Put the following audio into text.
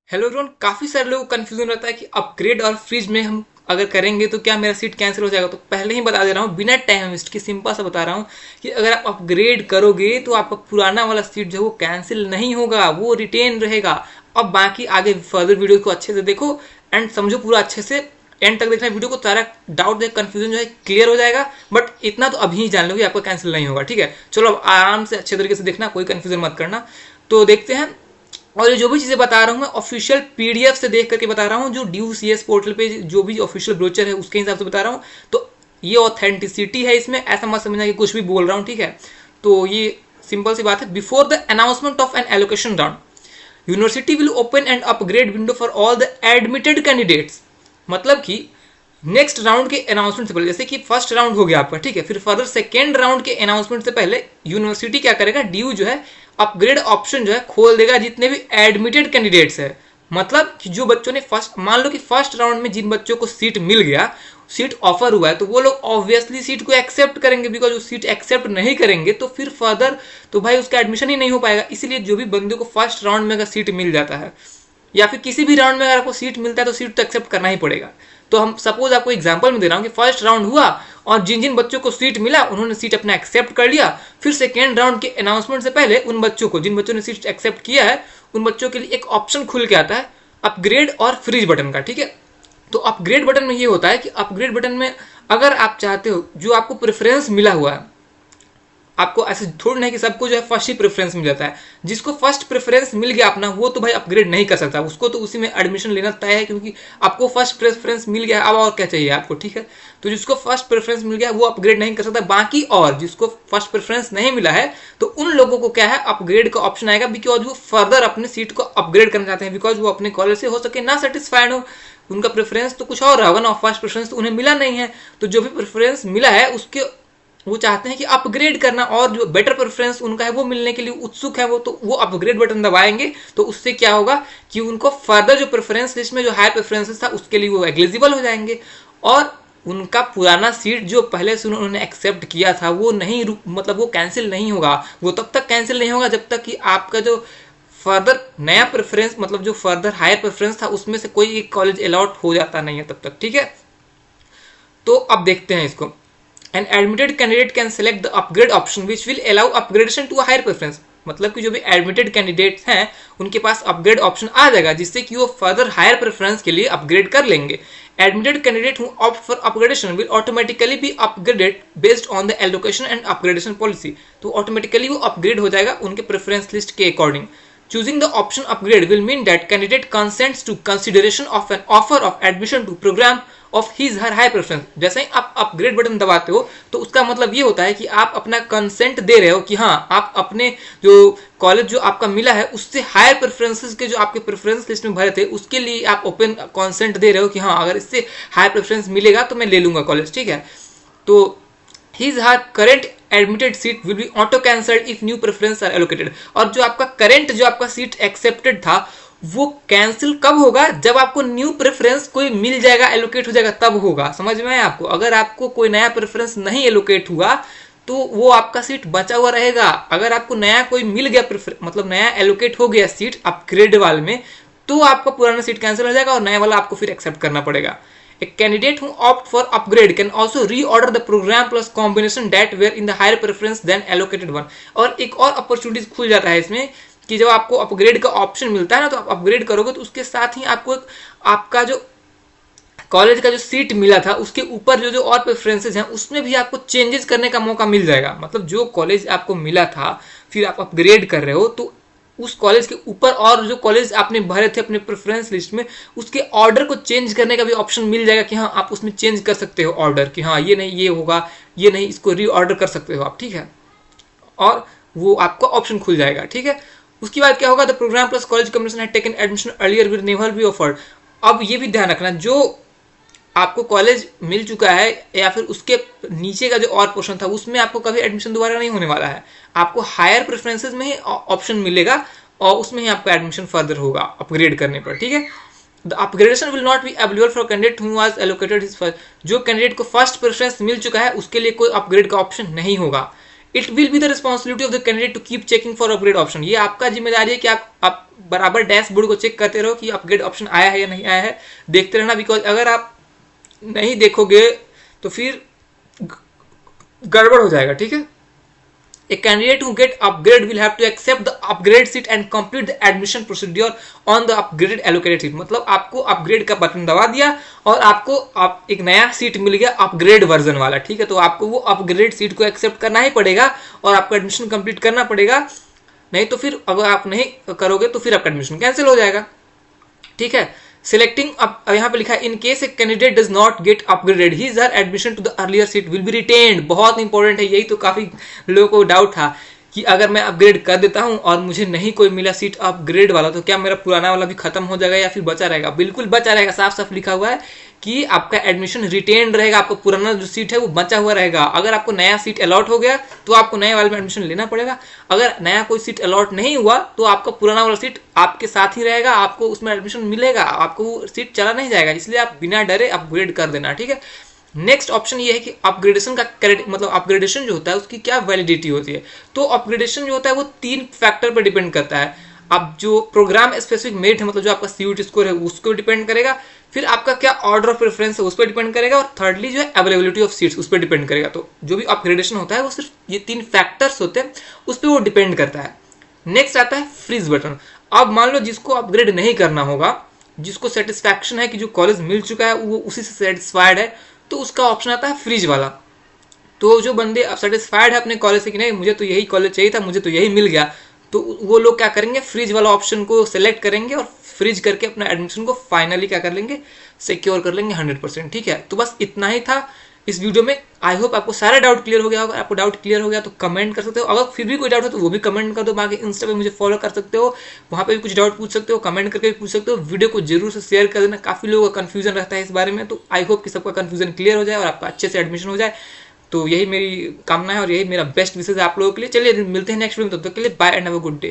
Hello everyone, काफी सारे लोगों को कंफ्यूजन रहता है कि अपग्रेड और फ्रीज में हम अगर करेंगे तो क्या मेरा सीट कैंसिल हो जाएगा। तो पहले ही बता दे रहा हूँ, बिना टाइम वेस्ट के सिंपल सा बता रहा हूँ कि अगर आप अपग्रेड करोगे तो आपका पुराना वाला सीट जो है वो कैंसिल नहीं होगा, वो रिटेन रहेगा। अब बाकी आगे फर्दर वीडियो को अच्छे से देखो एंड समझो पूरा अच्छे से। एंड तक देखना वीडियो को, सारा डाउट कंफ्यूजन जो है क्लियर हो जाएगा। बट इतना तो अभी ही जान लो कि आपका कैंसिल नहीं होगा। ठीक है, चलो अब आराम से अच्छे तरीके से देखना, कोई कंफ्यूजन मत करना। तो देखते हैं। और जो भी चीजें बता रहा हूँ मैं ऑफिशियल पीडीएफ से देख करके बता रहा हूँ, जो ड्यू सीएस पोर्टल पे जो भी ऑफिशियल ब्रोचर है उसके हिसाब से बता रहा हूँ। तो ये ऑथेंटिसिटी है इसमें, ऐसा मत समझना कि कुछ भी बोल रहा हूँ। ठीक है, तो ये सिंपल सी बात है। Before the announcement of N allocation round, university will open and upgrade window for all the admitted candidates. मतलब कि नेक्स्ट राउंड के अनाउंसमेंट से पहले, जैसे कि फर्स्ट राउंड हो गया आपका, ठीक है, फिर फर्दर सेकेंड राउंड के अनाउंसमेंट से पहले यूनिवर्सिटी क्या करेगा, ड्यू जो है अपग्रेड ऑप्शन जो है खोल देगा जितने भी एडमिटेड कैंडिडेट्स है। मतलब कि जो बच्चों ने फर्स्ट, मान लो कि फर्स्ट राउंड में जिन बच्चों को सीट मिल गया, सीट ऑफर हुआ है, तो वो लोग ऑब्वियसली सीट को एक्सेप्ट करेंगे। बिकॉज वो सीट एक्सेप्ट नहीं करेंगे तो फिर फर्दर तो भाई उसका एडमिशन ही नहीं हो पाएगा। इसलिए जो भी बंदे को फर्स्ट राउंड में अगर सीट मिल जाता है या फिर किसी भी राउंड में अगर आपको सीट मिलता है तो सीट तो एक्सेप्ट करना ही पड़ेगा। तो हम सपोज आपको एग्जांपल में दे रहा हूँ कि फर्स्ट राउंड हुआ और जिन जिन बच्चों को सीट मिला उन्होंने सीट अपना एक्सेप्ट कर लिया। फिर सेकेंड राउंड के अनाउंसमेंट से पहले उन बच्चों को, जिन बच्चों ने सीट एक्सेप्ट किया है, उन बच्चों के लिए एक ऑप्शन खुल के आता है अपग्रेड और फ्रीज बटन का। ठीक है, तो अपग्रेड बटन में ये होता है कि अपग्रेड बटन में अगर आप चाहते हो, जो आपको प्रेफरेंस मिला हुआ है, आपको ऐसे थोड़ी नहीं कि सबको जो है फर्स्ट ही प्रेफरेंस मिल जाता है। जिसको फर्स्ट प्रेफरेंस मिल गया अपना, वो तो भाई अपग्रेड नहीं कर सकता, उसको तो उसी में एडमिशन लेना तय है, क्योंकि आपको फर्स्ट प्रेफरेंस मिल गया। अब और क्या चाहिए आपको। ठीक है, तो जिसको फर्स्ट प्रेफरेंस मिल गया वो अपग्रेड नहीं कर सकता। बाकी और जिसको फर्स्ट प्रेफरेंस नहीं मिला है तो उन लोगों को क्या है, अपग्रेड का ऑप्शन आएगा। बिकॉज वो फर्दर अपने सीट को अपग्रेड करना चाहते हैं, बिकॉज वो अपने कॉलेज से हो सके ना सेटिस्फाइड हो, उनका प्रेफरेंस तो कुछ और रहा होगा ना, फर्स्ट प्रेफरेंस तो उन्हें मिला नहीं है। तो जो भी प्रेफरेंस मिला है उसके वो चाहते हैं कि अपग्रेड करना, और जो बेटर प्रेफरेंस उनका है वो मिलने के लिए उत्सुक है वो, तो वो अपग्रेड बटन दबाएंगे। तो उससे क्या होगा कि उनको फर्दर जो प्रेफरेंस लिस्ट में जो हाई प्रेफरेंसेस था उसके लिए वो एलिजिबल हो जाएंगे। और उनका पुराना सीट जो पहले से उन्होंने एक्सेप्ट किया था वो नहीं, मतलब वो कैंसिल नहीं होगा। वो तब तक कैंसिल नहीं होगा जब तक कि आपका जो फर्दर नया प्रेफरेंस, मतलब जो फर्दर हायर प्रेफरेंस था उसमें से कोई एक कॉलेज अलॉट हो जाता नहीं है तब तक। ठीक है, तो अब देखते हैं इसको। An admitted candidate can select the upgrade option which will allow upgradation to a higher preference। मतलब कि जो भी एडमिटेड कैंडिडेट्स हैं उनके पास अपग्रेड ऑप्शन आ जाएगा, जिससे कि वो फर्दर हायर प्रेफरेंस के लिए अपग्रेड कर लेंगे। Admitted candidate who opt for upgradation will automatically B upgraded based on the allocation and upgradation policy. तो ऑटोमेटिकली वो अपग्रेड हो जाएगा उनके प्रेफरेंस लिस्ट के according. Choosing the option upgrade will mean that candidate consents to consideration of an offer of admission to program of his her high preference। जैसे ही आप upgrade button दबाते हो तो उसका मतलब ये होता है कि आप अपना कंसेंट दे रहे हो कि हाँ, आप अपने जो कॉलेज जो आपका मिला है उससे हायर प्रेफरेंसेस के जो आपके प्रेफरेंस लिस्ट में भरे थे उसके लिए आप ओपन कंसेंट दे रहे हो कि हाँ, अगर इससे हायर प्रेफरेंस मिलेगा तो मैं ले लूंगा कॉलेज। ठीक है, तो his her current admitted seat will be auto cancelled if new preference are allocated। और जो आपका करंट जो आपका सीट एक्सेप्टेड था वो कैंसिल कब होगा, जब आपको न्यू प्रेफरेंस कोई मिल जाएगा, एलोकेट हो जाएगा, तब होगा। समझ में आया आपको। अगर आपको कोई नया प्रेफरेंस नहीं एलोकेट हुआ तो वो आपका सीट बचा हुआ रहेगा। अगर आपको नया कोई मिल गया, मतलब नया एलोकेट हो गया सीट अपग्रेड वाले में, तो आपका पुराना सीट कैंसिल हो जाएगा और नया वाला आपको फिर एक्सेप्ट करना पड़ेगा। A candidate who opt for upgrade can also reorder the program plus combination that were in the higher preference than allocated one। और एक और अपॉर्चुनिटी खुल जाता है इसमें कि जब आपको अपग्रेड का ऑप्शन मिलता है ना, तो आप अपग्रेड करोगे तो उसके साथ ही आपको आपका जो कॉलेज का जो सीट मिला था उसके ऊपर जो जो और प्रेफरेंसेज हैं उसमें भी आपको चेंजेस करने का मौका मिल जाएगा। मतलब जो कॉलेज आपको मिला था फिर आप अपग्रेड कर रहे हो तो उस कॉलेज के ऊपर और जो कॉलेज आपने भरे थे अपने प्रेफरेंस लिस्ट में उसके ऑर्डर को चेंज करने का भी ऑप्शन मिल जाएगा कि हाँ, आप उसमें चेंज कर सकते हो ऑर्डर, कि हाँ ये नहीं ये होगा, ये नहीं, इसको रीऑर्डर कर सकते हो आप। ठीक है, और वो आपका ऑप्शन खुल जाएगा। ठीक है, उसके बाद क्या होगा, the program plus college combination had taken admission earlier will never be offered. अब ये भी ध्यान रखना, जो आपको कॉलेज मिल चुका है या फिर उसके नीचे का जो और पोर्शन था उसमें आपको कभी एडमिशन दोबारा नहीं होने वाला है। आपको हायर प्रेफरेंसेस में ही ऑप्शन मिलेगा और उसमें ही आपका एडमिशन फर्दर होगा अपग्रेड करने पर। ठीक है, the upgradation will not be available for candidate who was allocated his first. जो कैंडिडेट को फर्स्ट प्रेफरेंस मिल चुका है उसके लिए कोई अपग्रेड का ऑप्शन नहीं होगा। It will be the responsibility of the candidate to keep checking for upgrade option. ये आपका जिम्मेदारी है कि आप बराबर डैशबोर्ड को चेक करते रहो कि अपग्रेड ऑप्शन आया है या नहीं आया है, देखते रहना। बिकॉज अगर आप नहीं देखोगे तो फिर गड़बड़ हो जाएगा, ठीक है। A candidate who get upgrade will have to accept the upgrade seat and complete the admission procedure on the upgraded allocated seat। मतलब आपको अपग्रेड का बटन दबा दिया और आपको एक नया सीट मिल गया अपग्रेड वर्जन वाला, ठीक है। तो आपको वो अपग्रेड सीट को एक्सेप्ट करना ही पड़ेगा और आपको एडमिशन कंप्लीट करना पड़ेगा, नहीं तो फिर अगर आप नहीं करोगे तो फिर आपका एडमिशन कैंसिल हो जाएगा, ठीक है। सिलेक्टिंग यहाँ पे लिखा है in case a candidate does not get upgraded his her admission to the earlier seat will be retained. बहुत इंपॉर्टेंट है, यही तो काफी लोगों को डाउट था कि अगर मैं अपग्रेड कर देता हूं और मुझे नहीं कोई मिला सीट अपग्रेड वाला तो क्या मेरा पुराना वाला भी खत्म हो जाएगा या फिर बचा रहेगा। बिल्कुल बचा रहेगा, साफ साफ लिखा हुआ है कि आपका एडमिशन रिटेन रहेगा, आपका पुराना जो सीट है वो बचा हुआ रहेगा। अगर आपको नया सीट अलॉट हो गया तो आपको नए वाले में एडमिशन लेना पड़ेगा, अगर नया कोई सीट अलॉट नहीं हुआ तो आपका पुराना वाला सीट आपके साथ ही रहेगा, आपको उसमें एडमिशन मिलेगा, आपको वो सीट चला नहीं जाएगा। इसलिए आप बिना डरे अपग्रेड कर देना, ठीक है। नेक्स्ट ऑप्शन ये है कि अपग्रेडेशन का मतलब अपग्रेडेशन जो होता है उसकी क्या वैलिडिटी होती है। तो अपग्रेडेशन जो होता है वो 3 फैक्टर पर डिपेंड करता है। अब जो प्रोग्राम स्पेसिफिक मेरिट है, मतलब जो आपका CUET स्कोर है उसको डिपेंड करेगा, फिर आपका क्या ऑर्डर ऑफ प्रेफरेंस है उस पर डिपेंड करेगा, और थर्डली जो है अवेलेबिलिटी ऑफ सीट्स उस पर डिपेंड करेगा। तो जो भी अपग्रेडेशन होता है वो सिर्फ ये 3 फैक्टर्स होते हैं, उस पर वो डिपेंड करता है। नेक्स्ट आता है फ्रीज बटन। अब मान लो जिसको अपग्रेड नहीं करना होगा, जिसको सेटिस्फैक्शन है कि जो कॉलेज मिल चुका है वो उसी से सेटिस्फाइड है, तो उसका ऑप्शन आता है फ्रीज वाला। तो जो बंदे सेटिस्फाइड है अपने कॉलेज से कि नहीं मुझे तो यही कॉलेज चाहिए था, मुझे तो यही मिल गया, तो वो लोग क्या करेंगे, फ्रीज वाला ऑप्शन को सिलेक्ट करेंगे और फ्रीज करके अपना एडमिशन को फाइनली क्या कर लेंगे, सिक्योर कर लेंगे 100%, ठीक है। तो बस इतना ही था इस वीडियो में। आई होप आपको सारा डाउट क्लियर हो गया होगा। आपको डाउट क्लियर हो गया तो कमेंट कर सकते हो, अगर फिर भी कोई डाउट हो तो वो भी कमेंट कर दो। बाकी इंस्टा पे मुझे फॉलो कर सकते हो, वहाँ पे भी कुछ डाउट पूछ सकते हो, कमेंट करके भी पूछ सकते हो। वीडियो को जरूर से शेयर कर देना, काफी लोगों का कंफ्यूजन रहता है इस बारे में। तो आई होप कि सबका कंफ्यूजन क्लियर हो जाए और आपका अच्छे से एडमिशन हो जाए। तो यही मेरी कामना है और यही मेरा बेस्ट विशेष है आप लोगों के लिए। चलिए मिलते हैं नेक्स्ट वीडियो में, तब तक के लिए bye and have a good day.